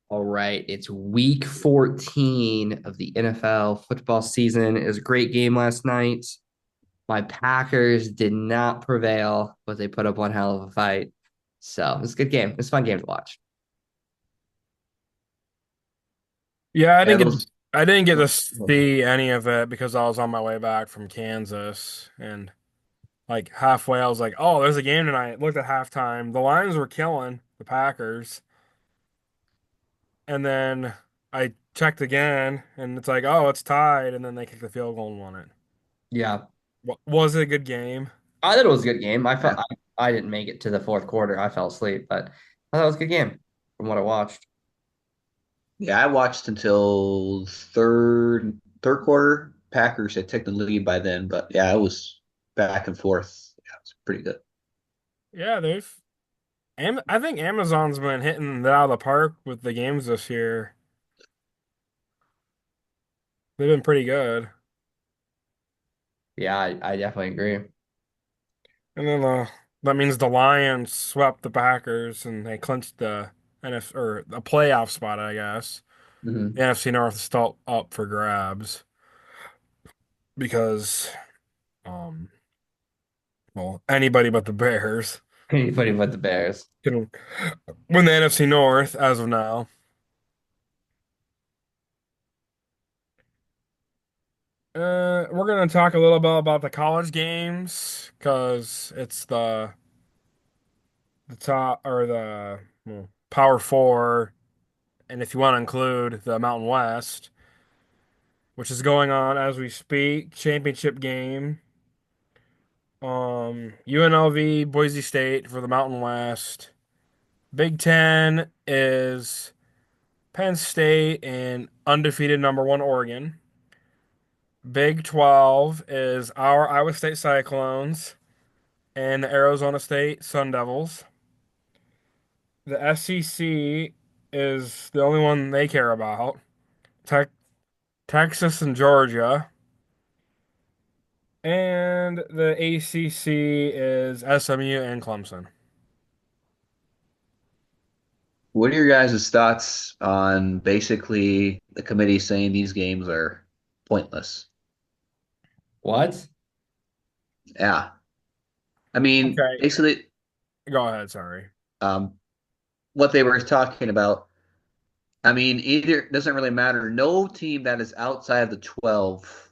All right, it's week 14 of the NFL football season. It was a great game last night. My Packers did not prevail, but they put up one hell of a fight. So it was a good game. It was a fun game to watch. Yeah, Yeah, those. I didn't get to see any of it because I was on my way back from Kansas and like halfway I was like, "Oh, there's a game tonight." Looked at halftime. The Lions were killing the Packers. And then I checked again and it's like, "Oh, it's tied." And then they kicked the field goal and won it. Yeah, Was it a good game? I thought it was a good game. Yeah. I didn't make it to the fourth quarter. I fell asleep, but I thought it was a good game from what I watched. Yeah, I watched until third quarter. Packers had taken the lead by then, but yeah, it was back and forth. Yeah, it was pretty good. Yeah, I think Amazon's been hitting it out of the park with the games this year. They've been pretty good. Yeah, I definitely agree. And then that means the Lions swept the Packers and they clinched the NFC or a playoff spot, I guess. The Hmm. NFC North is still up for grabs because um well, anybody but the Bears Anybody but the Bears. can win the NFC North as of now. We're gonna talk a little bit about the college games because it's the top or the Power Four, and if you want to include the Mountain West, which is going on as we speak. Championship game. UNLV, Boise State for the Mountain West. Big Ten is Penn State and undefeated number one Oregon. Big 12 is our Iowa State Cyclones and the Arizona State Sun Devils. The SEC is the only one they care about. Tech, Texas and Georgia. And the ACC is SMU and Clemson. What are your guys' thoughts on basically the committee saying these games are pointless? What? Yeah. I mean, Okay, basically, go ahead. Sorry. um, what they were talking about. I mean, either it doesn't really matter. No team that is outside of the 12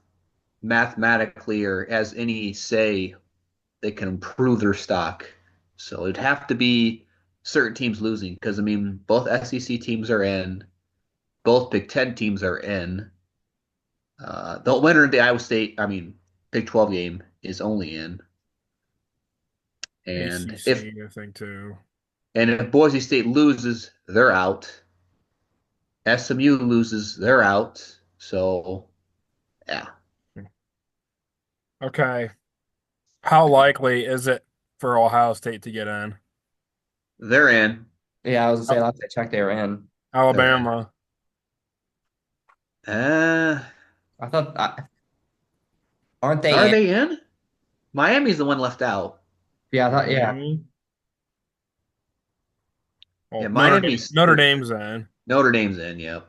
mathematically or has any say they can improve their stock. So it'd have to be certain teams losing because I mean both SEC teams are in, both Big Ten teams are in. The winner of the Iowa State, I mean Big 12 game is only in, and if ACC, I think too. Boise State loses, they're out. SMU loses, they're out. So yeah, Okay. How likely is it for Ohio State to get in? they're in. Yeah, I was gonna say Al- last I checked, they were in. They're in. Alabama. Uh, I thought, aren't they are in? they in? Miami's the one left out. Yeah, I thought, yeah. Miami. Yeah, Oh, Miami's Notre Dame's in. Notre Dame's in. Yep.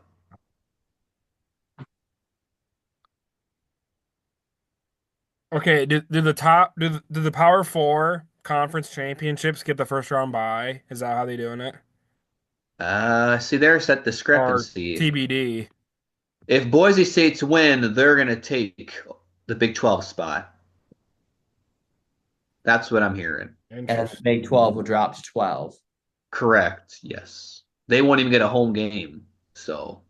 Okay, did the top did the Power Four conference championships get the first round bye? Is that how they doing it? See, there's that Or discrepancy. TBD? If Boise State's win, they're gonna take the Big 12 spot. That's what I'm hearing. And the Big 12 will Interesting. drop to 12. Correct. Yes. They won't even get a home game. So,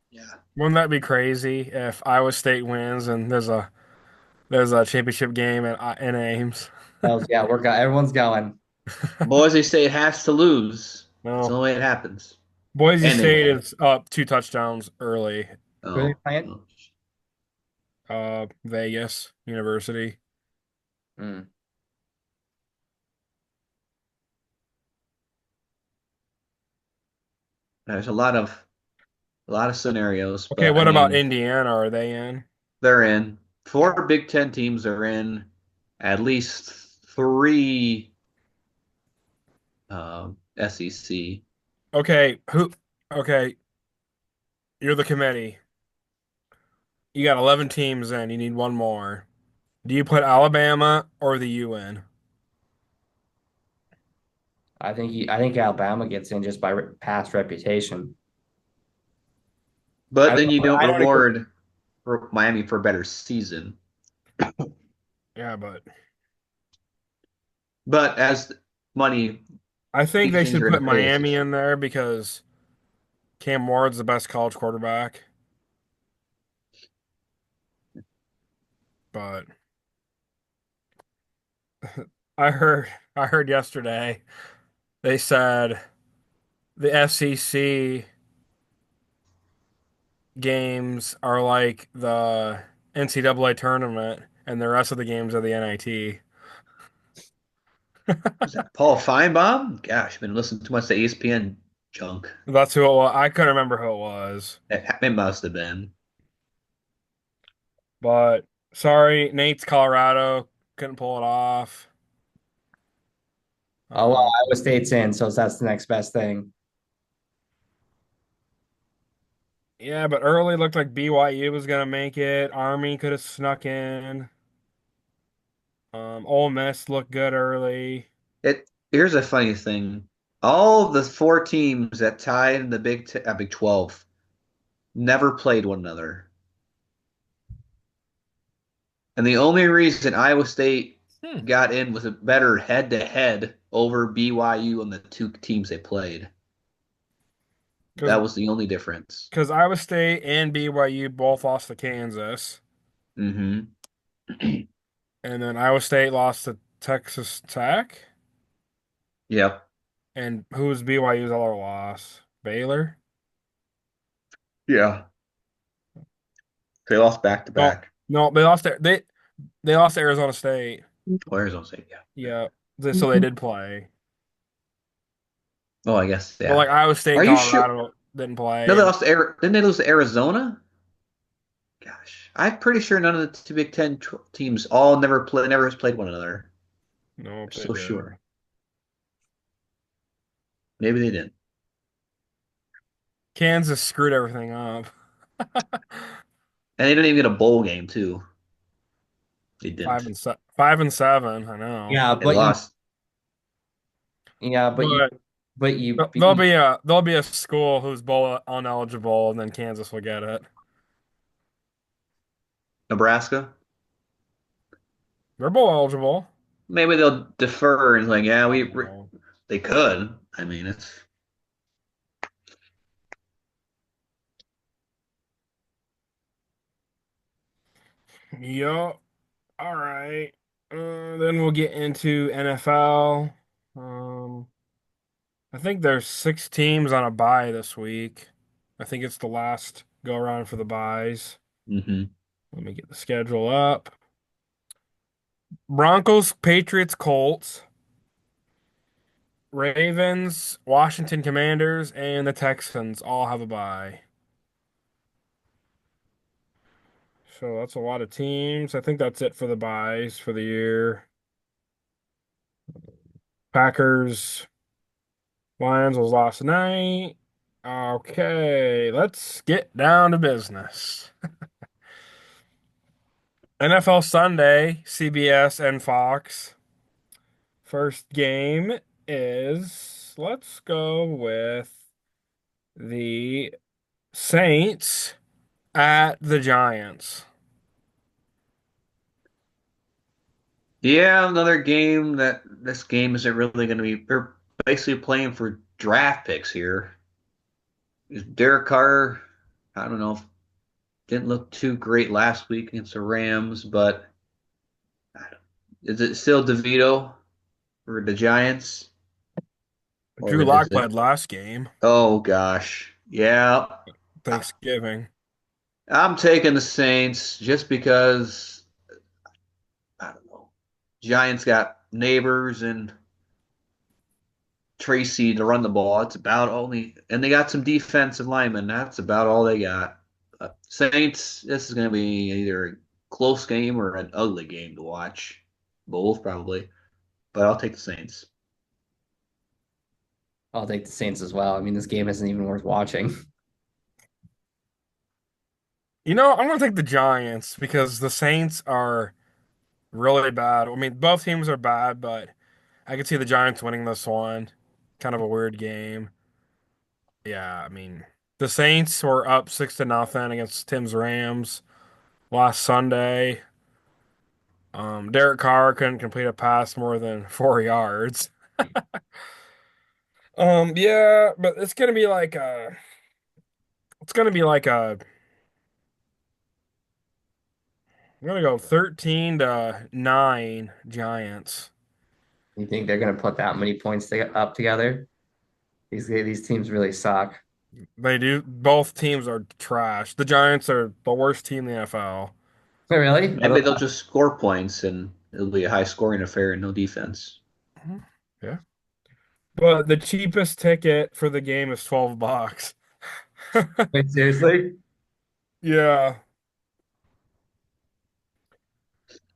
yeah. Wouldn't that be crazy if Iowa State wins and there's a championship game in Ames? Yeah, everyone's going. Boise State has to lose. That's the No, only way it happens. Boise And they State won't. is up two touchdowns early. Who are they Oh. playing? Oh. Vegas University. Mm. There's a lot of scenarios, Okay, but I what about mean, Indiana? Are they in? they're in. Four Big Ten teams are in. At least three SEC. Okay, Okay, you're the committee. You got 11 teams in. You need one more. Do you put Alabama or the U in? I think Alabama gets in just by past reputation. But I then you don't I don't agree. reward for Miami for a better season. Yeah, but But as money, I think these they things should are going put to pay Miami us. in there because Cam Ward's the best college quarterback. But I heard I heard yesterday they said the SEC games are like the NCAA tournament and the rest of the games are the NIT. Was that Paul Feinbaum? Gosh, I've been listening too much to ESPN junk. That's who it was. I couldn't remember who it was. It must have been. But sorry, Nate's Colorado couldn't pull it off. Oh, well, Um, Iowa State's in, so that's the next best thing. yeah, but early looked like BYU was gonna make it. Army could have snuck in. Ole Miss looked good early. Here's a funny thing. All the four teams that tied in the Big 12 never played one another. And the only reason Iowa State Hmm. got in was a better head-to-head over BYU on the two teams they played. Because That was the only difference. Iowa State and BYU both lost to Kansas, Hmm. and then Iowa State lost to Texas Tech. Yep. And who was BYU's other loss? Baylor? Yeah. They lost back to No, back. no, they lost to Arizona State. Oh, Arizona State, yeah. Yeah, so they did play, Oh, I guess, but yeah. like Iowa State Are and you sure? Colorado didn't No, play, they and lost to Didn't they lose to Arizona? Gosh, I'm pretty sure none of the two Big Ten teams all never has played one another. nope, I'm they so did. sure. Maybe they didn't. Kansas screwed everything up. And they didn't even get a bowl game too. They Five didn't. and 5-7. I know, Yeah, They lost. yeah, but but you there'll beat. be a school who's bowl ineligible, and then Kansas will get it. Nebraska. They're bowl eligible. Maybe they'll defer and like, yeah, Oh. they could. I mean, it's Yup. All right. Then we'll get into NFL. Um, I think there's 6 teams on a bye this week. I think it's the last go around for the byes. hmm Let me get the schedule up. Broncos, Patriots, Colts, Ravens, Washington Commanders, and the Texans all have a bye. So that's a lot of teams. I think that's it for the byes for the year. Packers, Lions was last night. Okay, let's get down to business. NFL Sunday, CBS and Fox. First game is, let's go with the Saints at the Giants. Yeah, another game that this game isn't really going to be. They're basically playing for draft picks here. Is Derek Carr? I don't know. Didn't look too great last week against the Rams, but is it still DeVito for the Giants, or Drew is Lock it? played last game, Oh gosh, yeah. Thanksgiving. I'm taking the Saints just because I don't know. Giants got neighbors and Tracy to run the ball. It's about only, and they got some defensive linemen. That's about all they got. Saints, this is going to be either a close game or an ugly game to watch. Both probably, but I'll take the Saints. I'll take the Saints as well. I mean, this game isn't even worth watching. I'm gonna take the Giants because the Saints are really bad. I mean, both teams are bad, but I could see the Giants winning this one. Kind of a weird game. Yeah, I mean, the Saints were up 6-0 against Tim's Rams last Sunday. Derek Carr couldn't complete a pass more than 4 yards. Yeah, but it's gonna be like a, I'm gonna go 13-9 Giants. You think they're going to put that many points up together? These teams really suck. They do. Both teams are trash. The Giants are the worst team in the NFL. Oh, really? Maybe they'll just score points and it'll be a high scoring affair and no defense. Mhm. Yeah. But the cheapest ticket for the game is $12. Wait, seriously? Yeah.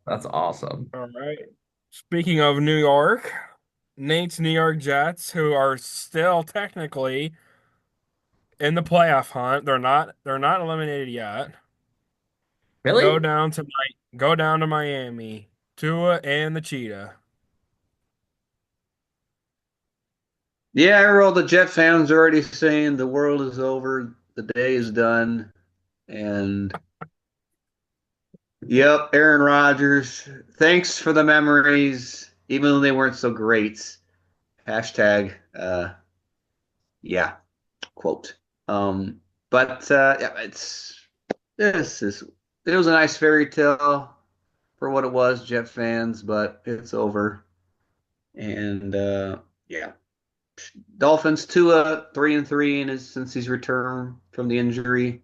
That's awesome. All right. Speaking of New York, Nate's New York Jets, who are still technically in the playoff hunt. They're not eliminated yet. Go Really? down to go down to Miami. Tua and the Cheetah. Yeah, I heard all the Jet fans are already saying the world is over, the day is done, and yep, Aaron Rodgers. Thanks for the memories, even though they weren't so great. Hashtag, yeah, quote. But yeah, this is it was a nice fairy tale for what it was, Jet fans, but it's over. And yeah, Dolphins 3-3 since he's returned from the injury.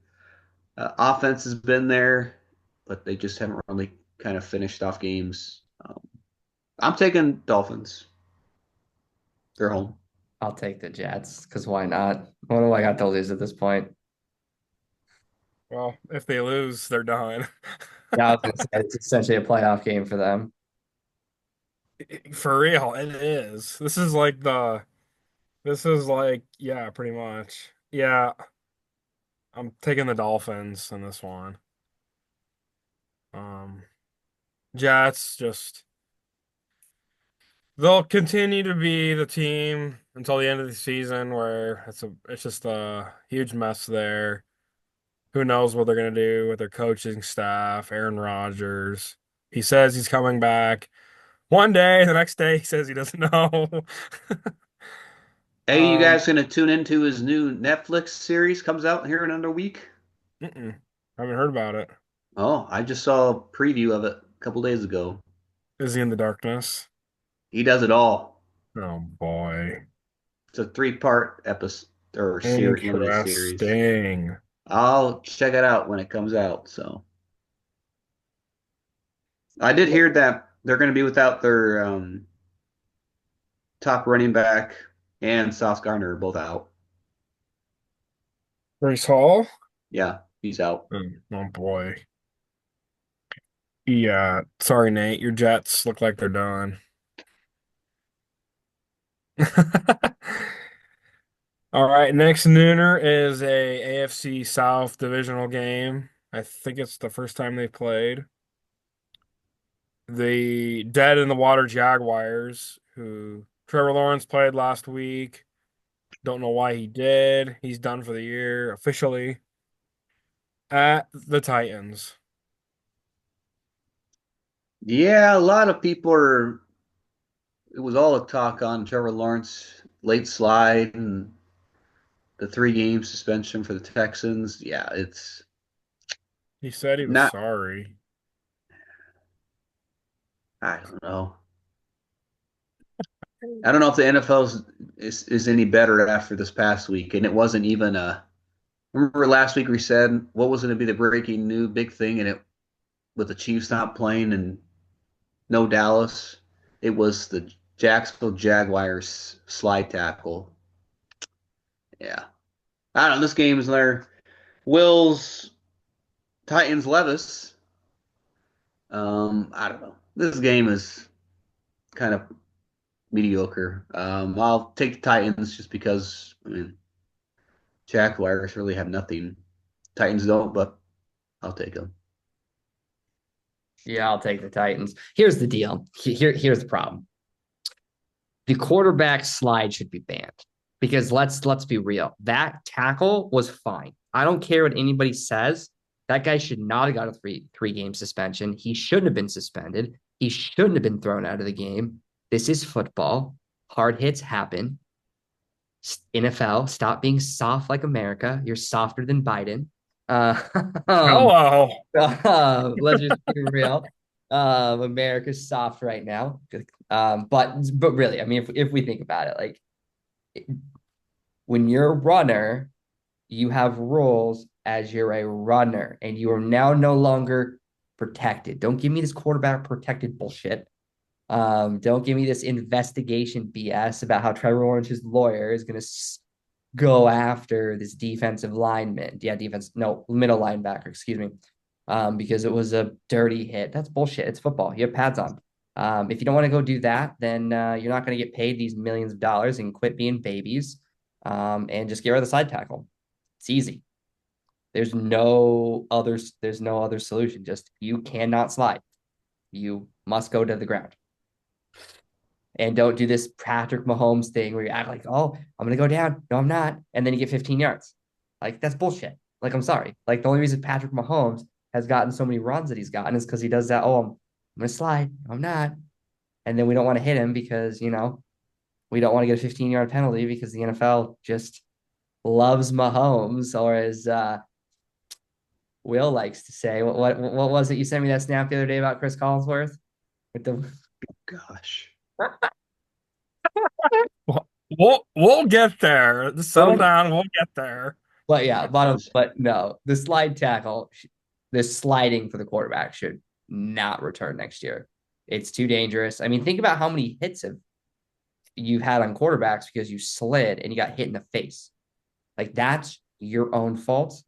Offense has been there, but they just haven't really kind of finished off games. I'm taking Dolphins. They're home. I'll take the Jets because why not? What do I got to lose at this point? Well, if they lose, they're done. Yeah, I was gonna say it's essentially a playoff game for them. For real, it is. Yeah, pretty much. Yeah, I'm taking the Dolphins in this one. Um, Jets just they'll continue to be the team until the end of the season where it's just a huge mess there. Who knows what they're gonna do with their coaching staff, Aaron Rodgers. He says he's coming back one day, the next day he says he doesn't know. Hey, you Um, guys gonna tune into his new Netflix series? Comes out here in under a week. mm-mm. Haven't heard about it. Oh, I just saw a preview of it a couple days ago. Is he in the darkness? He does it all. Oh boy. It's a three-part episode or series, limited series. Interesting. I'll check it out when it comes out. So I did hear that they're going to be without their top running back and Sauce Gardner are both out. Grace Hall? Yeah, he's out. Oh boy. Yeah. Sorry, Nate. Your Jets look like they're done. All right. Next nooner is a AFC South divisional game. I think it's the first time they played. The Dead in the Water Jaguars, who Trevor Lawrence played last week. Don't know why he did. He's done for the year officially. At the Titans. Yeah, a lot of people are. It was all a talk on Trevor Lawrence late slide and the 3 game suspension for the Texans. Yeah, it's He said he was not. sorry. I don't know. I don't know if the NFL is any better after this past week, and it wasn't even a. Remember last week we said what was going to be the breaking new big thing, and it with the Chiefs not playing and no Dallas, it was the Jacksonville Jaguars slide tackle. Yeah, I don't know. This game is there. Wills Titans Levis. I don't know. This game is kind of mediocre. I'll take the Titans just because I mean Jaguars really have nothing. Titans don't, but I'll take them. Yeah, I'll take the Titans. Here's the deal. Here's the problem. The quarterback slide should be banned because let's be real. That tackle was fine. I don't care what anybody says. That guy should not have got a three game suspension. He shouldn't have been suspended. He shouldn't have been thrown out of the game. This is football. Hard hits happen. NFL, stop being soft like America. You're softer than Biden. Uh, um, Hello. let's just be real. America's soft right now. But really, I mean, if we think about it, like when you're a runner, you have rules as you're a runner, and you are now no longer protected. Don't give me this quarterback protected bullshit. Don't give me this investigation BS about how Trevor Lawrence's lawyer is going to go after this defensive lineman. Yeah, middle linebacker, excuse me. Because it was a dirty hit. That's bullshit. It's football. You have pads on. If you don't want to go do that, then you're not going to get paid these millions of dollars and quit being babies and just get rid of the side tackle. It's easy. There's no other solution. Just you cannot slide. You must go to the ground. And don't do this Patrick Mahomes thing where you act like, oh, I'm gonna go down. No, I'm not. And then you get 15 yards. Like that's bullshit. Like, I'm sorry. Like the only reason Patrick Mahomes has gotten so many runs that he's gotten is because he does that. Oh, I'm gonna slide. No, I'm not. And then we don't want to hit him because, we don't want to get a 15-yard penalty because the NFL just loves Mahomes, or as Will likes to say, what was it? You sent me that snap the other day about Chris Collinsworth with the Gosh. We'll get there. Just settle down. We'll get there. But yeah, but no, the slide tackle, the sliding for the quarterback should not return next year. It's too dangerous. I mean, think about how many hits you've had on quarterbacks because you slid and you got hit in the face. Like that's your own fault,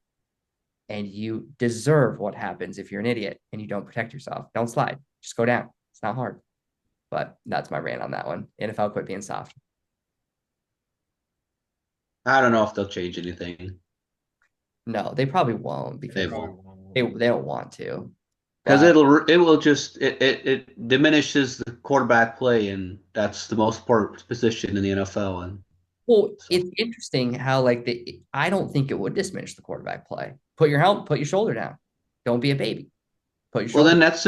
and you deserve what happens if you're an idiot and you don't protect yourself. Don't slide. Just go down. It's not hard. But that's my rant on that one. NFL quit being soft. I don't know if they'll change anything. No, they probably won't because They won't. they don't want to. Because But it will just it diminishes the quarterback play, and that's the most important position in the NFL. And well, so, it's interesting how I don't think it would diminish the quarterback play. Put your shoulder down. Don't be a baby. Put your well, shoulder. then it's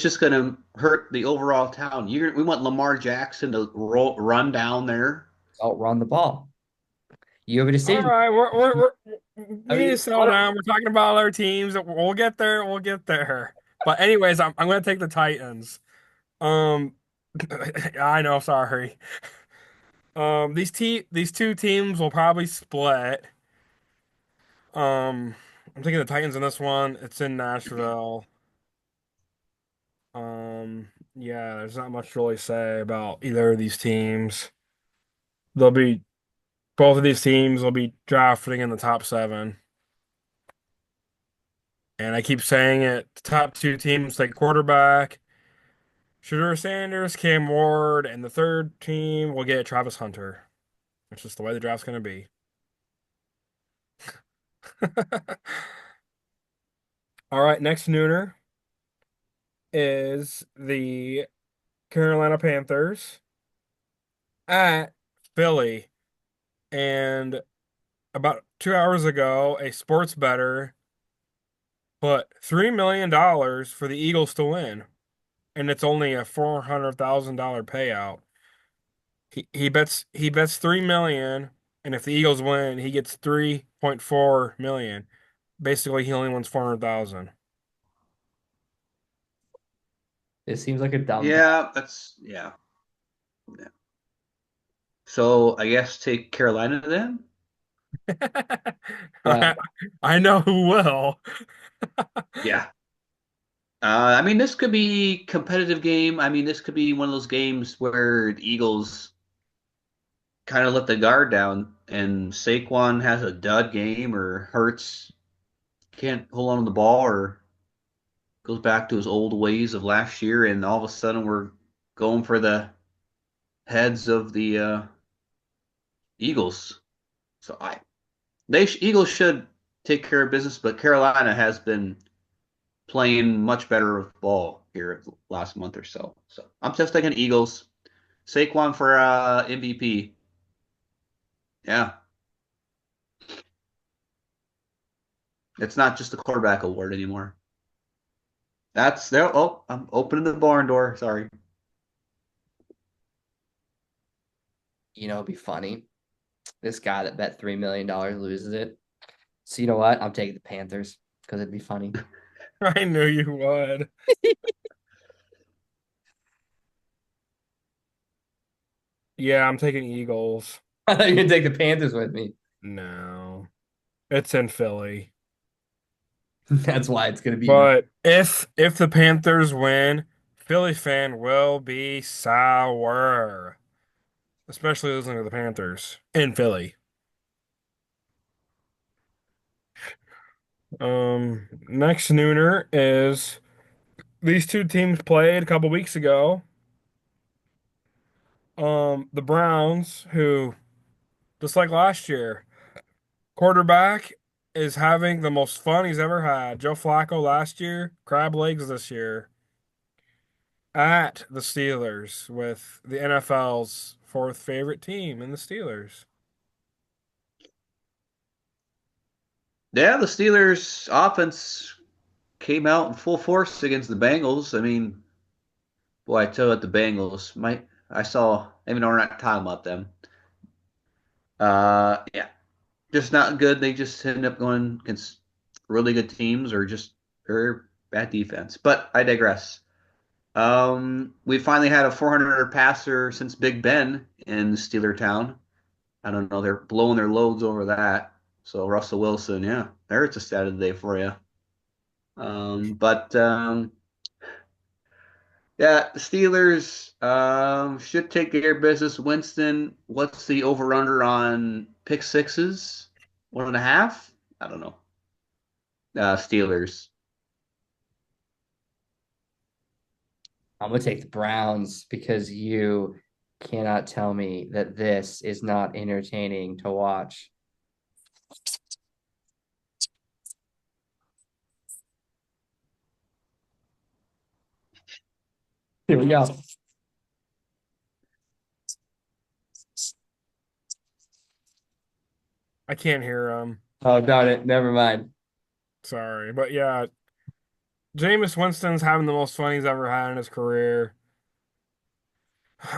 just gonna hurt the overall town. We want Lamar Jackson to run down there. Outrun the ball. You have a All decision. right, I we need mean, to settle down. We're talking about other teams. We'll get there. We'll get there. But anyways, I'm gonna take the Titans. Um, I know. Sorry. These two teams will probably split. I'm taking the Titans in this one. It's in Nashville. Yeah, there's not much to really say about either of these teams. They'll be Both of these teams will be drafting in the top seven. And I keep saying it, the top two teams take quarterback. Shedeur Sanders, Cam Ward, and the third team will get Travis Hunter. That's just the way the draft's going to be. All right, next nooner is the Carolina Panthers at Philly. And about 2 hours ago, a sports bettor put $3 million for the Eagles to win. And it's only a $400,000 payout. He bets 3 million, and if the Eagles win, he gets 3.4 million. Basically, he only wins 400,000. It seems like a dumb thing. Yeah, yeah. So I guess take Carolina then. Yeah. I know who will. Yeah. I mean, this could be competitive game. I mean, this could be one of those games where the Eagles kind of let the guard down, and Saquon has a dud game, or Hurts can't hold on to the ball, or goes back to his old ways of last year, and all of a sudden we're going for the heads of the Eagles. So Eagles should take care of business, but Carolina has been playing much better ball here the last month or so. So I'm just thinking Eagles. Saquon for MVP. Yeah, it's not just a quarterback award anymore. That's there. Oh, I'm opening the barn door. Sorry. It'd be funny. This guy that bet $3 million loses it. So you know what? I'm taking the Panthers because it'd be funny. I knew you would. Yeah, I'm taking Eagles. I thought you were gonna take the Panthers with me. No, it's in Philly. That's why it's gonna be. But if the Panthers win, Philly fan will be sour, especially losing to the Panthers in Philly. Next nooner is these two teams played a couple weeks ago. The Browns, who just like last year, quarterback is having the most fun he's ever had. Joe Flacco last year, crab legs this year. At the Steelers with the NFL's fourth favorite team in the Steelers. Yeah, the Steelers offense came out in full force against the Bengals. I mean, boy, I tell you what, the Bengals. I saw. Even though we're not talking about them. Yeah, just not good. They just end up going against really good teams or just very bad defense. But I digress. We finally had a 400 passer since Big Ben in Steeler Town. I don't know. They're blowing their loads over that. So Russell Wilson, yeah, there's a stat of the day for you. But yeah, the Steelers should take care of business. Winston, what's the over under on pick sixes? 1.5? I don't know. Steelers. I'm gonna take the Browns because you cannot tell me that this is not entertaining to watch. Here we go. I can't hear him. Oh, darn it. Never mind. Sorry. But yeah, Jameis Winston's having the most fun he's ever had in his career.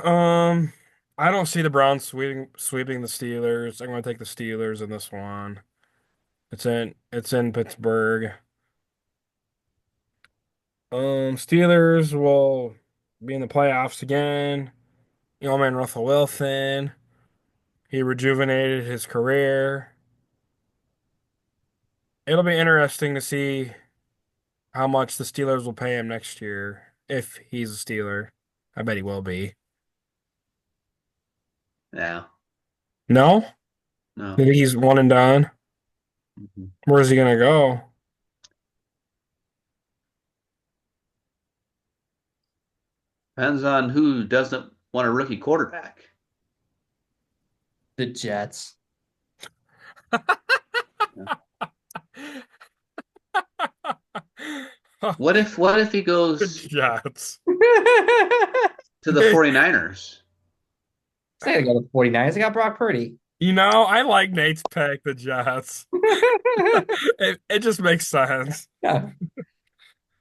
Um, I don't see the Browns sweeping the Steelers. I'm going to take the Steelers in this one. It's in Pittsburgh. Steelers will be in the playoffs again. Old man Russell Wilson. He rejuvenated his career. It'll be interesting to see how much the Steelers will pay him next year if he's a Steeler. I bet he will be. Yeah, No? no. You think he's one and done? Mhm. Where's he gonna go? Depends on who doesn't want a rookie quarterback. The Jets. What if he The goes Jets. to the 49ers? Say they got the 49ers. They got Brock Purdy. I like Nate's pick, the Jets. It just makes sense. Yeah.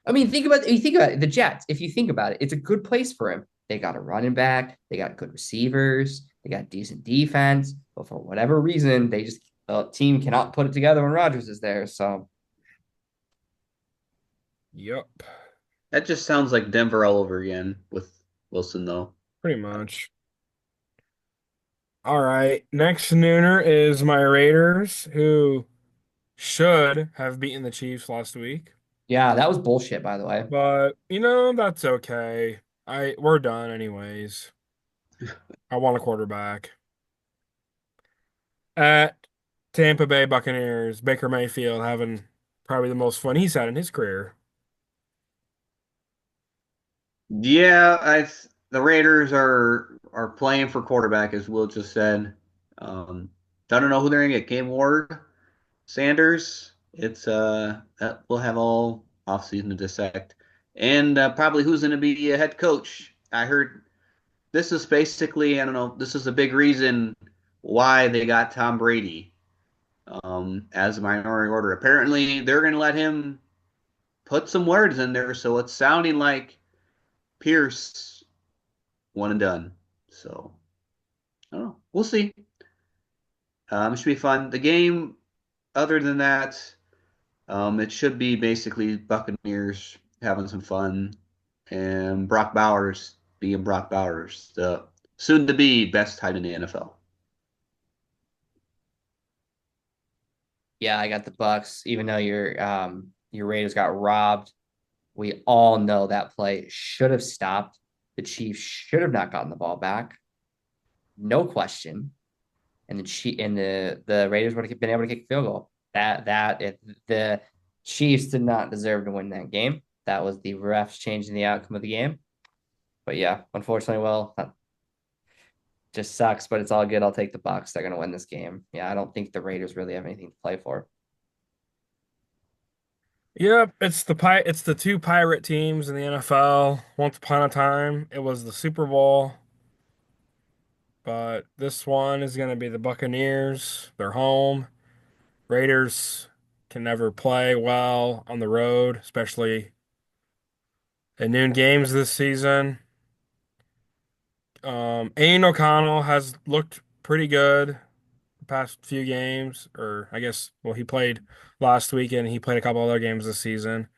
I mean, think about it, the Jets. If you think about it, it's a good place for him. They got a running back, they got good receivers, they got decent defense, but for whatever reason, the team cannot put it together when Rodgers is there. So Yep, That just sounds like Denver all over again with Wilson, though. pretty much. All right, next nooner is my Raiders, who should have beaten the Chiefs last week. yeah, that was bullshit, by the way. But that's okay. We're done anyways. I want a quarterback. At Tampa Bay Buccaneers, Baker Mayfield having probably the most fun he's had in his career. Yeah, the Raiders are playing for quarterback, as Will just said. Um, don't know who they're gonna get. Game Ward, Sanders. It's that we'll have all offseason to dissect, and probably who's gonna be a head coach. I heard this is basically, I don't know, this is a big reason why they got Tom Brady as a minority order. Apparently, they're gonna let him put some words in there, so it's sounding like Pierce one and done. So I don't know. We'll see. It should be fun. The game, other than that, it should be basically Buccaneers having some fun and Brock Bowers being Brock Bowers, the soon to be best tight in the NFL. Yeah, I got the Bucks, even though your Raiders got robbed. We all know that play should have stopped. The Chiefs should have not gotten the ball back. No question. And the Raiders would have been able to kick a field goal. The Chiefs did not deserve to win that game. That was the refs changing the outcome of the game. But yeah, unfortunately, well, that just sucks, but it's all good. I'll take the Bucks. They're gonna win this game. Yeah, I don't think the Raiders really have anything to play for. Yep, it's the two pirate teams in the NFL. Once upon a time, it was the Super Bowl, but this one is going to be the Buccaneers. They're home. Raiders can never play well on the road, especially in noon games this season. Aiden O'Connell has looked pretty good the past few games, or I guess, well, he played last weekend. He played a couple other games this season.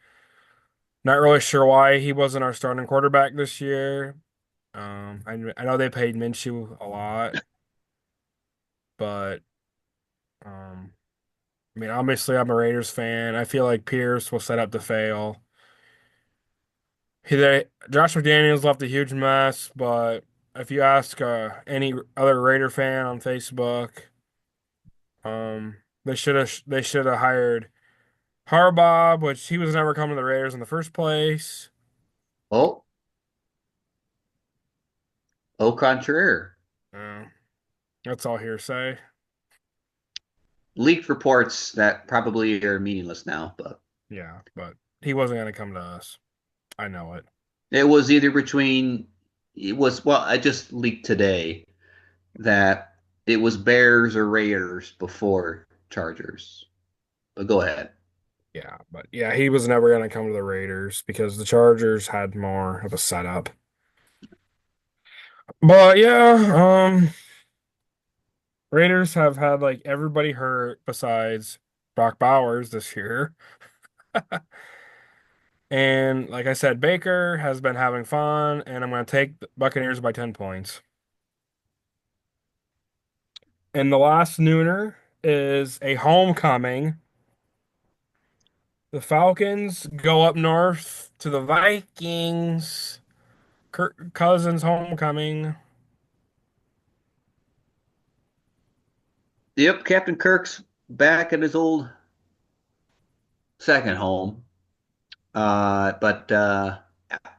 Not really sure why he wasn't our starting quarterback this year. I know they paid Minshew a lot, but um, I mean, obviously, I'm a Raiders fan. I feel like Pierce will set up to fail. Josh McDaniels left a huge mess, but if you ask any other Raider fan on Facebook, they should have hired Harbaugh, which he was never coming to the Raiders in the first place. Oh, au contraire. Uh, that's all hearsay. Leaked reports that probably are meaningless now, but Yeah, but he wasn't going to come to us. I know it. it was either between it was well, I just leaked today that it was Bears or Raiders before Chargers. But go ahead. Yeah, but yeah, he was never going to come to the Raiders because the Chargers had more of a setup. But yeah, Raiders have had like everybody hurt besides Brock Bowers this year. And like I said, Baker has been having fun, and I'm going to take the Buccaneers by 10 points. And the last nooner is a homecoming. The Falcons go up north to the Vikings. Kirk Cousins homecoming. Yep, Captain Kirk's back at his old second home. But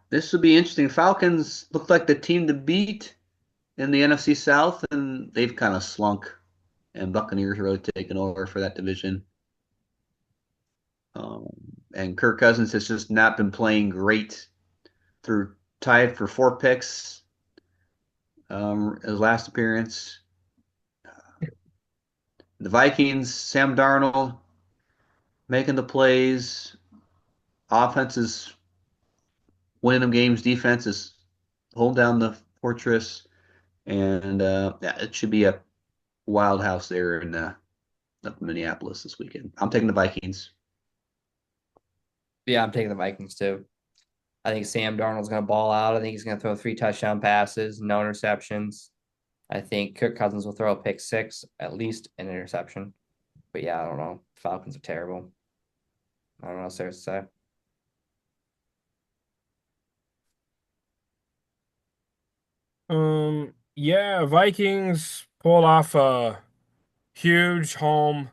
this will be interesting. Falcons look like the team to beat in the NFC South, and they've kind of slunk, and Buccaneers really taken over for that division. Um, and Kirk Cousins has just not been playing great through tied for 4 picks his last appearance. The Vikings, Sam Darnold making the plays. Offense is winning them games. Defense is holding down the fortress. And yeah, it should be a wild house there in up in Minneapolis this weekend. I'm taking the Vikings. Yeah, I'm taking the Vikings too. I think Sam Darnold's going to ball out. I think he's going to throw 3 touchdown passes, no interceptions. I think Kirk Cousins will throw a pick six, at least an interception. But yeah, I don't know. Falcons are terrible. I don't know what else to say. Yeah, Vikings pulled off a huge home,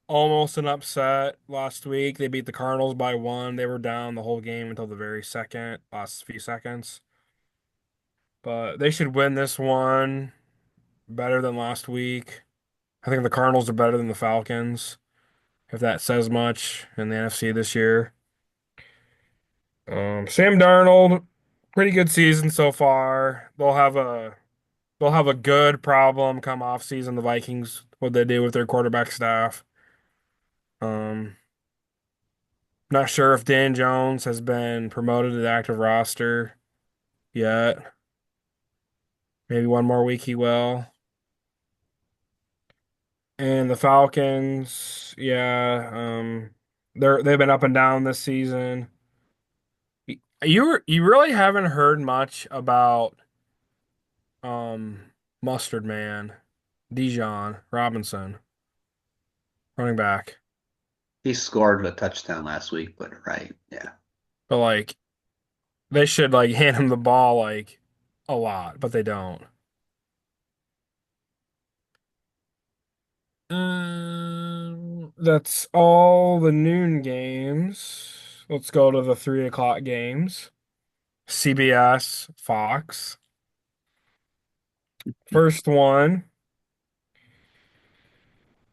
almost an upset last week. They beat the Cardinals by 1. They were down the whole game until the very second, last few seconds. but they should win this one better than last week. I think the Cardinals are better than the Falcons, if that says much in the NFC this year. Sam Darnold, pretty good season so far. They'll have a good problem come off season. The Vikings, what they do with their quarterback staff. Um, Not sure if Dan Jones has been promoted to the active roster yet. Maybe one more week he will. And the Falcons, yeah, they've been up and down this season. You really haven't heard much about Mustard Man, Dijon Robinson, running back. He scored a touchdown last week, but right, yeah. But like they should like hand him the ball like a lot, but they don't. That's all the noon games. Let's go to the 3 o'clock games. CBS, Fox. First one,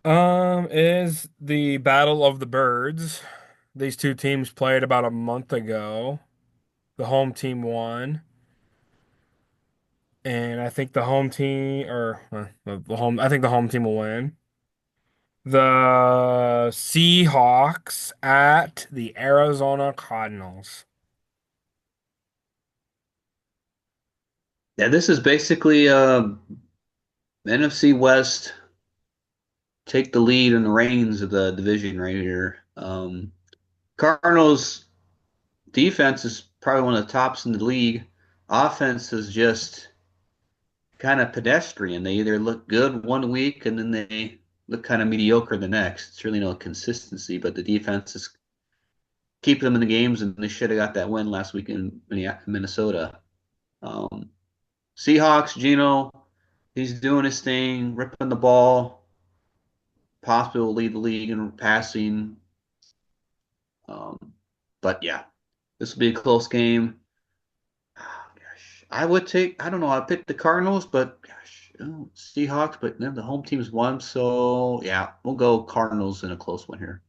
is the Battle of the Birds. These two teams played about a month ago. The home team won, and I think the home team, or the home, I think the home team will win. The Seahawks at the Arizona Cardinals. Yeah, this is basically NFC West take the lead and the reins of the division right here. Cardinals defense is probably one of the tops in the league. Offense is just kind of pedestrian. They either look good one week and then they look kind of mediocre the next. It's really no consistency, but the defense is keeping them in the games, and they should have got that win last week in Minnesota. Um, Seahawks, Geno, he's doing his thing, ripping the ball, possibly will lead the league in passing. Um, but yeah, this will be a close game. Oh, gosh, I would take. I don't know. I picked the Cardinals, but gosh, oh, Seahawks. But then the home team's won, so yeah, we'll go Cardinals in a close one here.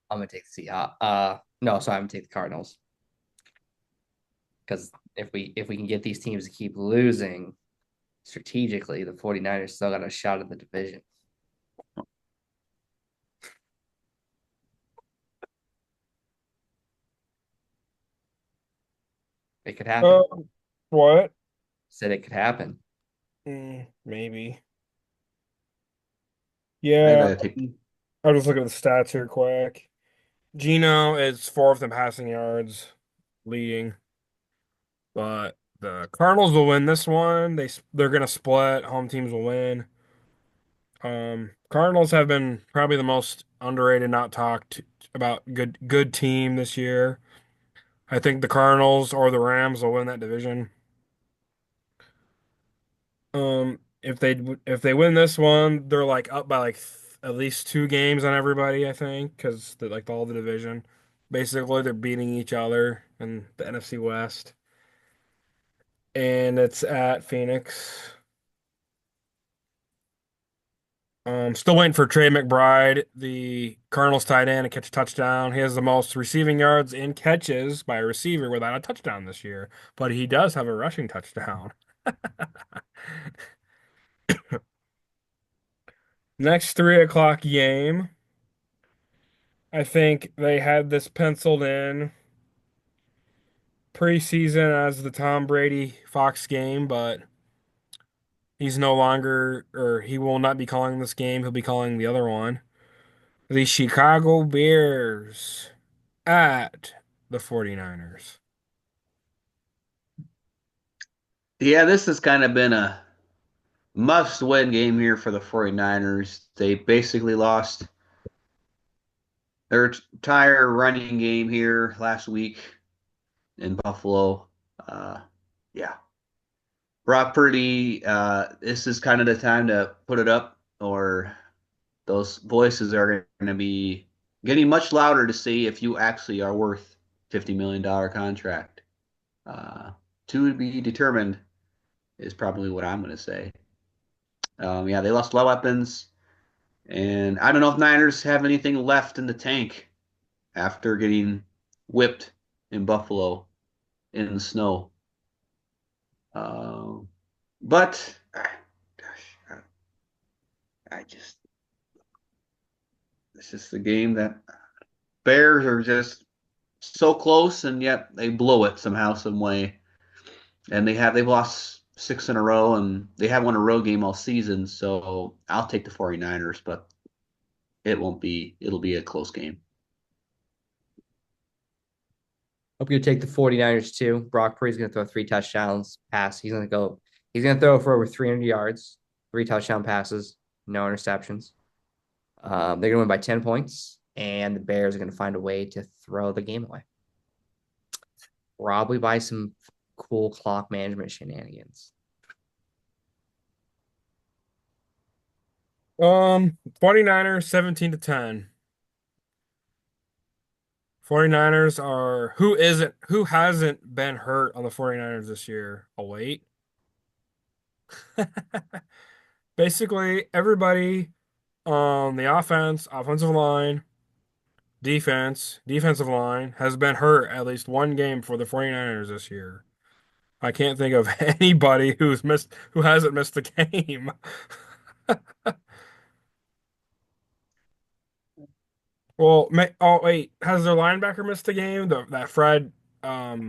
I'm gonna take the Seahawks. No, sorry, I'm gonna take the Cardinals. Because if we can get these teams to keep losing strategically, the 49ers still got a shot at the division. It could happen. What? Said it could happen. Maybe. I Yeah, gotta take. I'll just look at the stats here quick. Geno is fourth in passing yards, leading, but the Cardinals will win this one. They're gonna split. Home teams will win. Cardinals have been probably the most underrated, not talked about good team this year. I think the Cardinals or the Rams will win that division. If they win this one, they're like up by like at least 2 games on everybody, I think, because like all the division. Basically, they're beating each other in the NFC West, and it's at Phoenix. Still waiting for Trey McBride, the Cardinals tight end, to catch a touchdown. He has the most receiving yards and catches by a receiver without a touchdown this year, but he does have a rushing touchdown. Next 3 o'clock game, I think they had this penciled in preseason as the Tom Brady Fox game, but he's no longer, or he will not be calling this game. He'll be calling the other one. The Chicago Bears at the 49ers. Yeah, this has kind of been a must-win game here for the 49ers. They basically lost their entire running game here last week in Buffalo. Uh, yeah. Brock Purdy, this is kind of the time to put it up, or those voices are going to be getting much louder to see if you actually are worth $50 million contract. To be determined is probably what I'm going to say. Yeah, they lost a lot of weapons, and I don't know if Niners have anything left in the tank after getting whipped in Buffalo in the snow. Uh, but gosh, I just it's just a game that Bears are just so close, and yet they blow it somehow, some way. And they've lost six in a row, and they haven't won a road game all season. So I'll take the 49ers, but it'll be a close game. Hope you take the 49ers too. Brock Purdy's going to throw 3 touchdowns pass. He's going to throw for over 300 yards, 3 touchdown passes, no interceptions. They're going to win by 10 points, and the Bears are going to find a way to throw the game away. Probably by some cool clock management shenanigans. 49ers 17-10. 49ers are who hasn't been hurt on the 49ers this year? Oh wait. Basically everybody on the offensive line, defensive line has been hurt at least one game for the 49ers this year. I can't think of anybody who hasn't missed the game. Well, oh wait, has their linebacker missed the game? That Fred,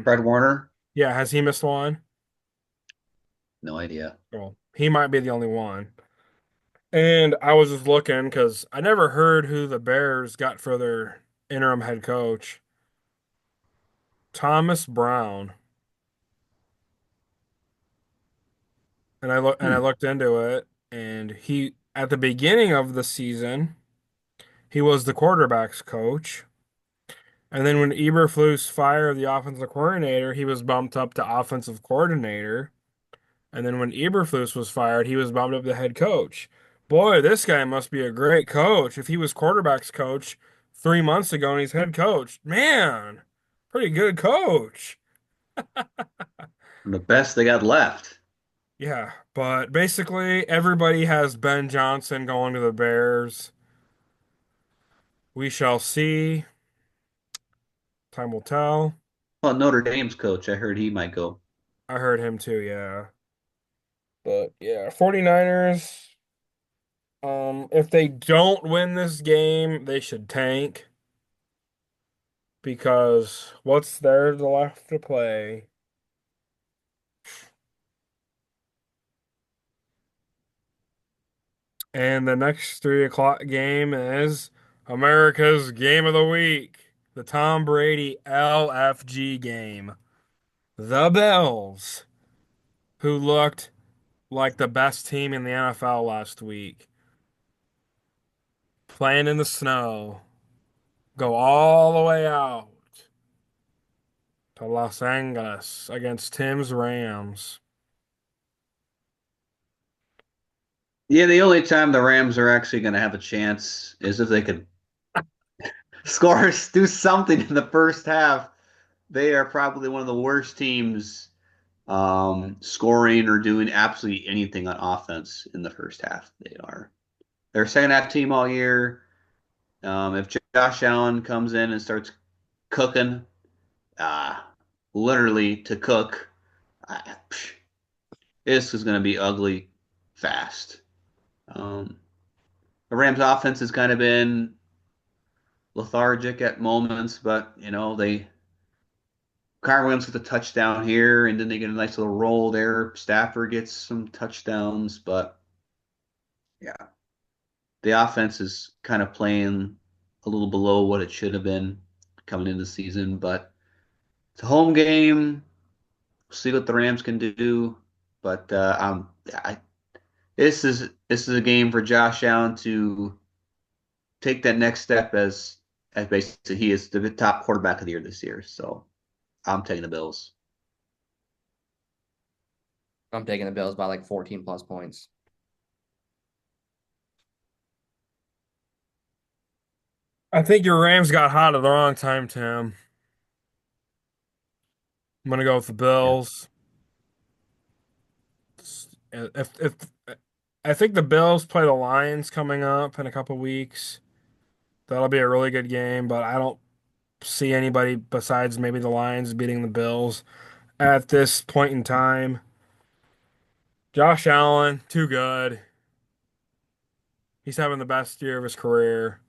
Fred Warner, yeah, has he missed one? no idea. Well, he might be the only one. And I was just looking because I never heard who the Bears got for their interim head coach. Thomas Brown. And I Hmm. looked into it, and he at the beginning of the season, he was the quarterback's coach. And then when Eberflus fired the offensive coordinator, he was bumped up to offensive coordinator. And then when Eberflus was fired, he was bumped up to head coach. Boy, this guy must be a great coach. If he was quarterback's coach 3 months ago and he's head coach, man, pretty good coach. The best they got left. Yeah, but basically everybody has Ben Johnson going to the Bears. We shall see. Time will tell. Well, Notre Dame's coach, I heard he might go. I heard him too, yeah. But yeah, 49ers, if they don't win this game, they should tank because what's there left to play? And the next 3 o'clock game is America's Game of the Week, the Tom Brady LFG game. The Bills, who looked like the best team in the NFL last week, playing in the snow, go all the way out to Los Angeles against Tim's Rams. Yeah, the only time the Rams are actually going to have a chance is if they could score, do something in the first half. They are probably one of the worst teams scoring or doing absolutely anything on offense in the first half. They're a second half team all year. If Josh Allen comes in and starts cooking, uh, literally to cook, I, this is going to be ugly fast. Um, the Rams offense has kind of been lethargic at moments, but Kyren Williams gets a touchdown here, and then they get a nice little roll there. Stafford gets some touchdowns, but yeah, the offense is kind of playing a little below what it should have been coming into the season. But it's a home game. We'll see what the Rams can do. But this is a game for Josh Allen to take that next step as basically he is the top quarterback of the year this year. So I'm taking the Bills. I'm taking the Bills by like 14 plus points. I think your Rams got hot at the wrong time, Tim. I'm gonna go with the Yeah. Bills. If I think the Bills play the Lions coming up in a couple weeks. That'll be a really good game, but I don't see anybody besides maybe the Lions beating the Bills at this point in time. Josh Allen, too good. He's having the best year of his career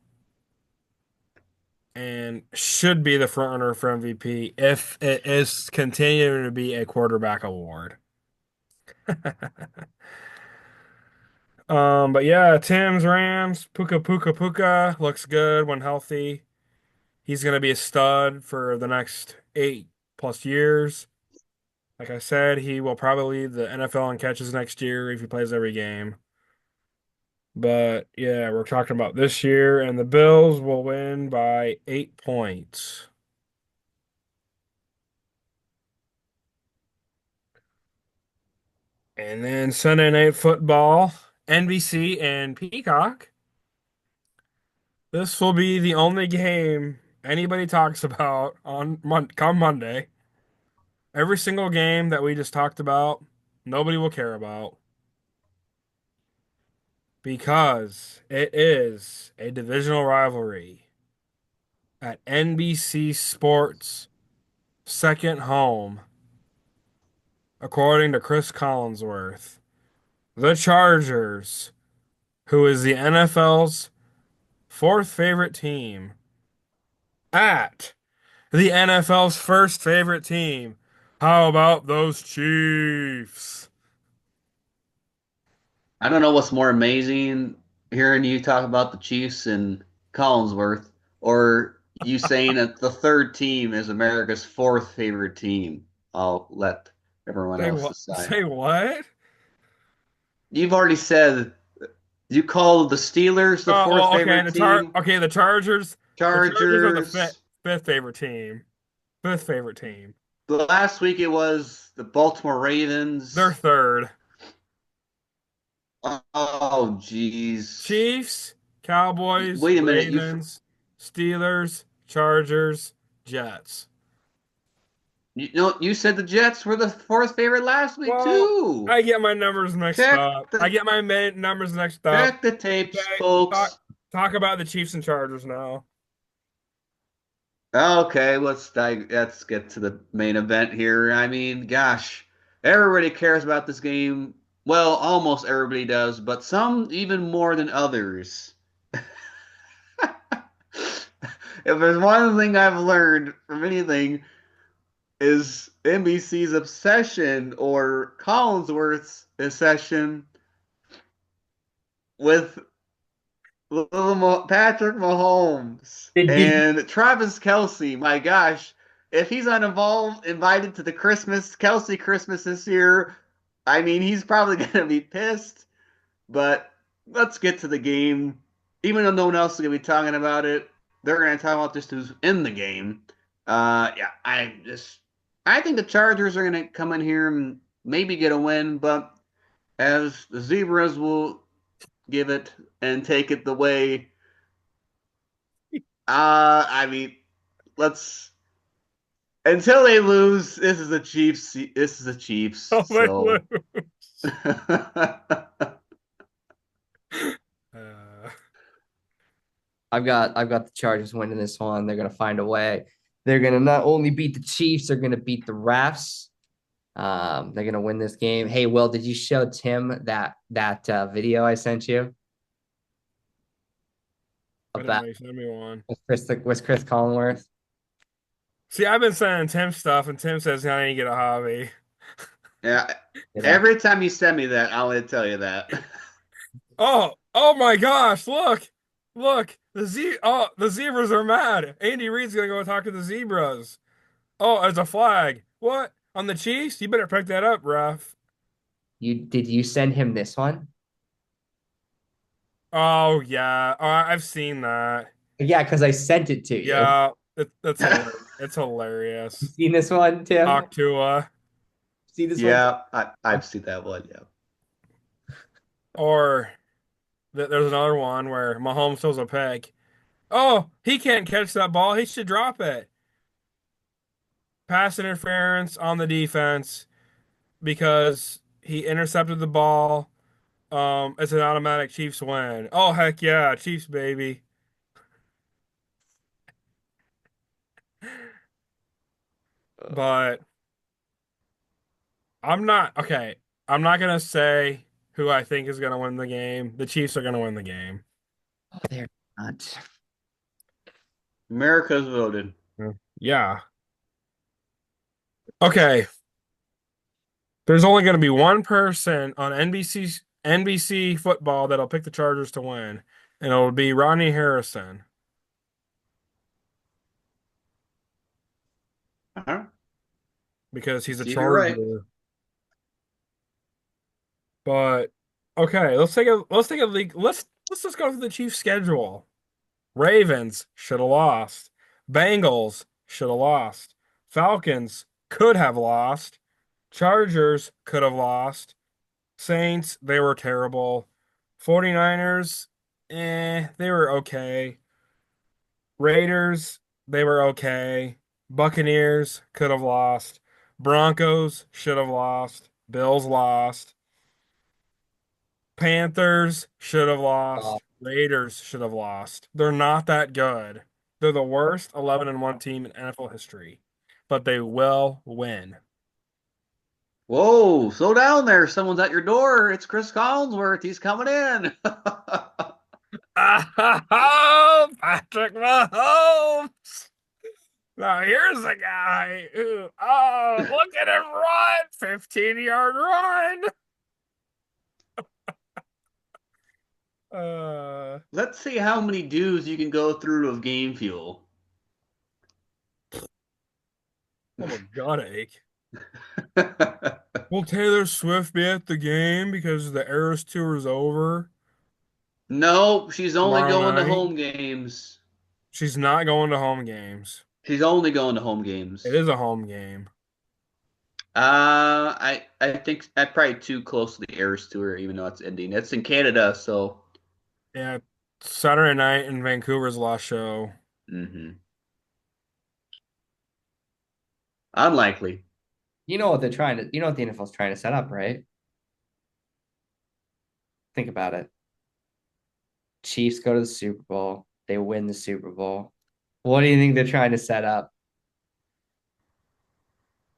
and should be the front runner for MVP if it is continuing to be a quarterback award. But yeah, Tim's Rams, Puka Puka Puka looks good when healthy. He's gonna be a stud for the next 8+ years. Like I said, he will probably lead the NFL in catches next year if he plays every game. But yeah, we're talking about this year, and the Bills will win by 8 points. And then Sunday Night Football, NBC and Peacock. This will be the only game anybody talks about on come Monday. Every single game that we just talked about, nobody will care about because it is a divisional rivalry at NBC Sports' second home, according to Chris Collinsworth. The Chargers, who is the NFL's fourth favorite team, at the NFL's first favorite team. How about those Chiefs? I don't know what's more amazing, hearing you talk about the Chiefs and Collinsworth, or you saying that the third team is America's fourth favorite team. I'll let everyone Say else what? decide. Say what? You've already said you called the Steelers the fourth Okay. favorite team, The Chargers. The Chargers are the Chargers. fifth favorite team. Fifth favorite team. The last week it was the Baltimore They're Ravens. third. Oh, jeez. Chiefs, Cowboys, Wait a minute. Ravens, Steelers, Chargers, Jets. You know, you said the Jets were the fourth favorite last week Well, too. I get my numbers mixed Check up. I the get my numbers mixed up. check the tapes, Okay, folks. talk about the Chiefs and Chargers now. Okay, let's get to the main event here. I mean, gosh, everybody cares about this game. Well, almost everybody does, but some even more than others. If there's one thing I've learned from anything is NBC's obsession or Collinsworth's obsession with little Patrick Mahomes Did and Travis Kelsey. My gosh, if he's not invited to the Kelsey Christmas this year, I mean, he's probably gonna be pissed. But let's get to the game. Even though no one else is gonna be talking about it, they're gonna talk about just who's in the game. Yeah, I think the Chargers are gonna come in here and maybe get a win, but as the Zebras will give it and take it the way. I mean, let's until they lose. This is the Chiefs. This is the Chiefs. Oh my So lord. Uh, I've got the Chargers winning this one. They're gonna find a way. They're gonna not only beat the Chiefs, they're gonna beat the refs. They're gonna win this game. Hey, Will, did you show Tim that video I sent you I didn't about know you sent me one. Chris Collinsworth? See, I've been sending Tim stuff, and Tim says I need to get a hobby. yeah, You know, every time you send me that, I'll tell you that. Oh my gosh! Look. The zebras are mad. Andy Reid's gonna go talk to the zebras. Oh, as a flag. What on the Chiefs? You better pick that up, ref. did you send him this one? Oh yeah, I've seen that. Yeah, because I sent it to you. Yeah, that's hilarious. It's You hilarious. seen this one, Tim? Talk to See this one? Yeah, I've seen that one. Yeah. or there's another one where Mahomes throws a pick. Oh, he can't catch that ball. He should drop it. pass interference on the defense because he intercepted the ball. It's an automatic Chiefs win. Oh heck yeah, Chiefs baby. But I'm not okay. I'm not gonna say who I think is gonna win the game. The Chiefs are gonna win the game. Oh, they're not. America's voted. Yeah. Okay. There's only gonna be one person on NBC football that'll pick the Chargers to win, and it'll be Ronnie Harrison Uh-huh. because he's a See if you're right. Charger. But okay, let's just go through the Chiefs schedule. Ravens should have lost. Bengals should have lost. Falcons could have lost. Chargers could have lost. Saints, they were terrible. 49ers, they were okay. Raiders, they were okay. Buccaneers could have lost. Broncos should have lost. Bills lost. Panthers should have Oh, lost. Raiders should have lost. They're not that good. They're the worst 11-1 team in NFL history, but they will win. Whoa, slow down there. Someone's at your door. It's Chris Collinsworth. He's coming in. Oh, Patrick Mahomes. Now here's a guy who, oh, look at him run, 15-yard run. Uh, Let's see how many dues you can go through of game fuel. oh my God, ache. Will Taylor Swift be at the game because the Eras Tour is over No, she's only tomorrow going to night? home games. She's not going to home games. She's only going to home It games. is a home game. I think I'm probably too close to the Eras Tour, even though it's ending. It's in Canada, so. Yeah, Saturday night in Vancouver's last show. Mhm. Unlikely. you know what the NFL's trying to set up, right? Think about it. Chiefs go to the Super Bowl. They win the Super Bowl. What do you think they're trying to set up?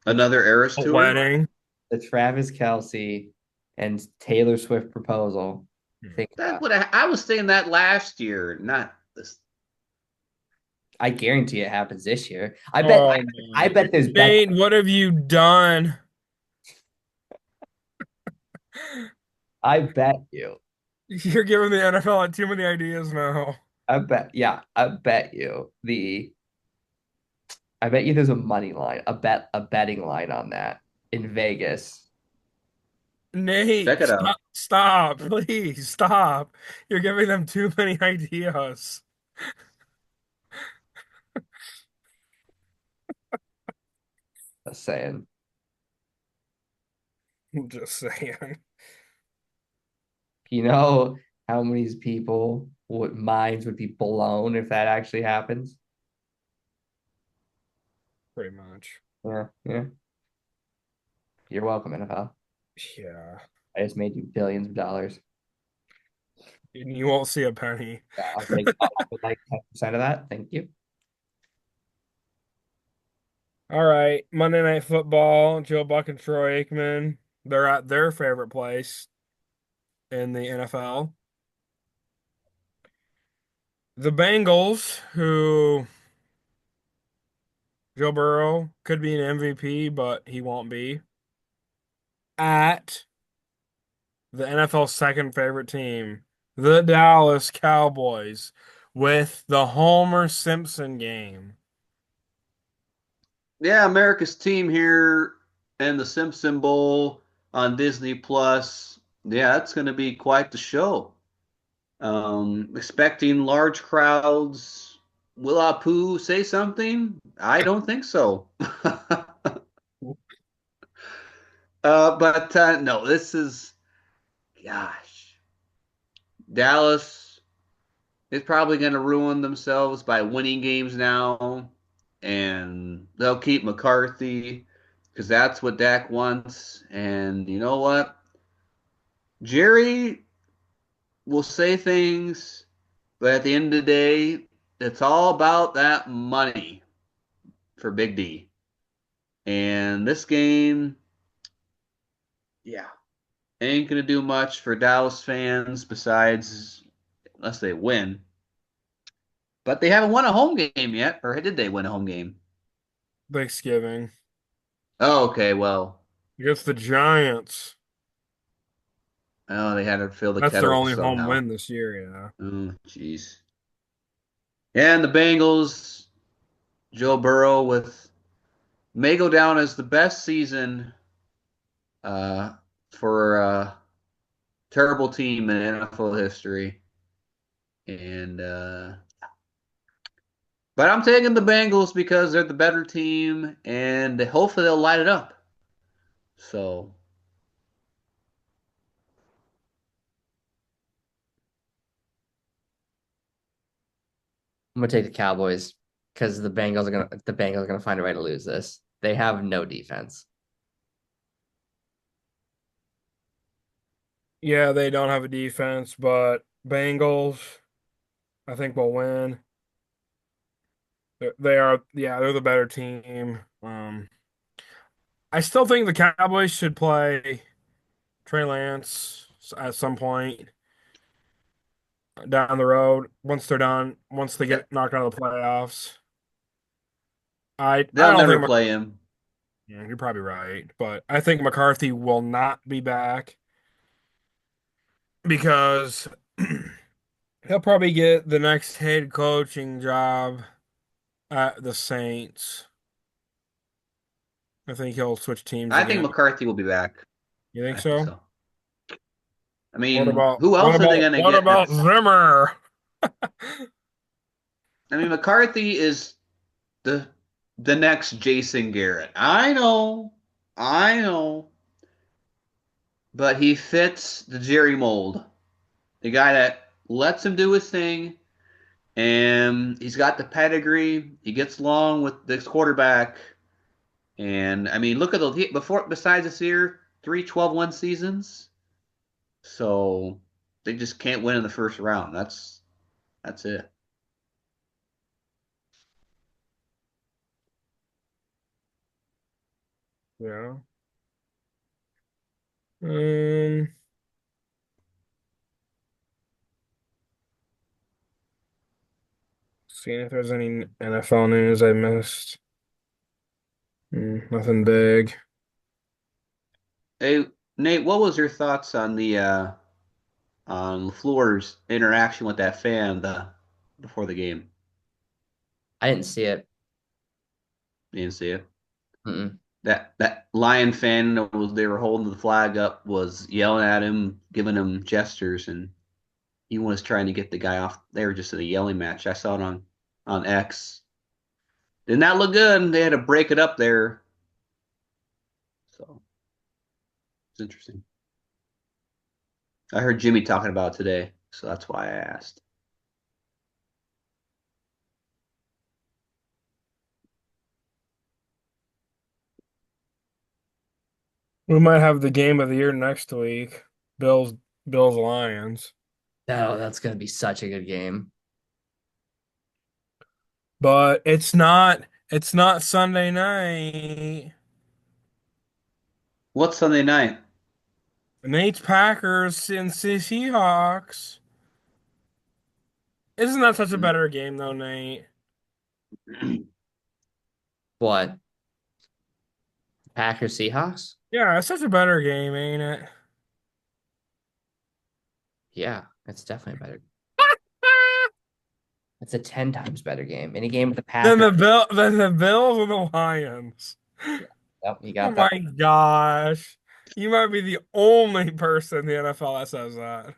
Another Eras A Tour? wedding. The Travis Kelce and Taylor Swift proposal. Think That about would I was saying that last year, not this. I guarantee it happens this year. Oh I my. bet there's bet. Shane, what have you done? I bet you. You're giving the NFL too many ideas now. I bet you I bet you there's a money line, a betting line on that in Vegas. Check Nate, it out. stop, please, stop. You're giving them too many ideas. Just saying. I'm just saying. You know how many people would minds would be blown if that actually happens? Pretty much. Yeah, yeah. You're welcome, NFL. Yeah. I just made you billions of dollars. And you won't see a penny. Yeah, I'll take like 10% of that. Thank you. All right. Monday Night Football, Joe Buck and Troy Aikman. They're at their favorite place in the NFL. The Bengals, who Joe Burrow could be an MVP, but he won't be, at the NFL's second favorite team, the Dallas Cowboys, with the Homer Simpson game. Yeah, America's team here and the Simpson Bowl on Disney Plus. Yeah, that's going to be quite the show. Expecting large crowds. Will Apu say something? I don't think so. But no, this is, gosh, Dallas is probably going to ruin themselves by winning games now. and they'll keep McCarthy because that's what Dak wants. And you know what? Jerry will say things, but at the end of the day, it's all about that money for Big D. And this game, yeah, ain't gonna do much for Dallas fans besides unless they win. But they haven't won a home game yet, or did they win a home game? Thanksgiving Oh, okay, well, against the Giants. oh, they had to fill the That's their kettle only home somehow. win this year, yeah. Oh, jeez. And the Bengals, Joe Burrow with may go down as the best season uh, for a terrible team in NFL history. And but I'm taking the Bengals because they're the better team, and hopefully they'll light it up. So I'm gonna take the Cowboys because the Bengals are gonna find a way to lose this. They have no defense. Yeah, they don't have a defense, but Bengals, I think will win. They are, yeah, they're the better team. I still think the Cowboys should play Trey Lance at some point down the road once they're done, once they get knocked out of the playoffs. I they'll don't never think play him. yeah, you're probably right, but I think McCarthy will not be back because he'll probably get the next head coaching job at the Saints. I think he'll switch teams I think again. McCarthy will be back. You think I think so? so. I mean, who What else are they about going to what get about next? Zimmer? I mean, McCarthy is the the next Jason Garrett. I know, but he fits the Jerry mold. The guy that lets him do his thing, and he's got the pedigree. He gets along with this quarterback, and I mean, look at the before besides this year, 3 12-1 seasons. So they just can't win in the first round. That's it. Yeah. Um, Seeing if there's any NFL news I missed. Nothing big. Hey, Nate, what was your thoughts on the on LaFleur's interaction with that fan before the game? I didn't see it. You didn't see it. Mm-mm. That Lion fan that was they were holding the flag up was yelling at him, giving him gestures, and he was trying to get the guy off. They were just in a yelling match. I saw it on X. Did not look good. They had to break it up there. So it's interesting. I heard Jimmy talking about it today, so that's why I asked. We might have the game of the year next week. Bills Bills Lions. Oh, that's gonna be such a good game. But it's not Sunday night. What's Sunday night? Nate's Packers and Seahawks. Isn't that such a better game though, Nate? What? Packers Seahawks? Yeah, it's such a better game, ain't it? Yeah, it's definitely better. It's a 10 times better game. Any game with the Than Packers. the Bills and the Lions. Yep, you Oh got that. my gosh. You might be the only person in the NFL that says that.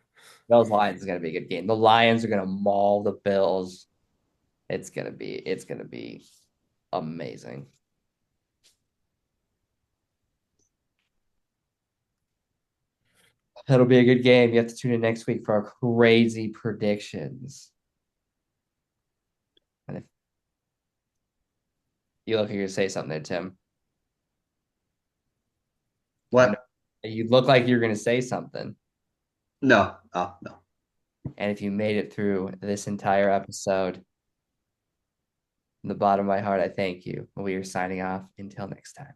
Those Lions is gonna be a good game. The Lions are gonna maul the Bills. It's gonna be amazing. It'll be a good game. You have to tune in next week for our crazy predictions. And if You look like you're gonna say something there, Tim. I know What? you look like you're gonna say something. No. Oh, no. And if you made it through this entire episode, from the bottom of my heart, I thank you. We are signing off until next time.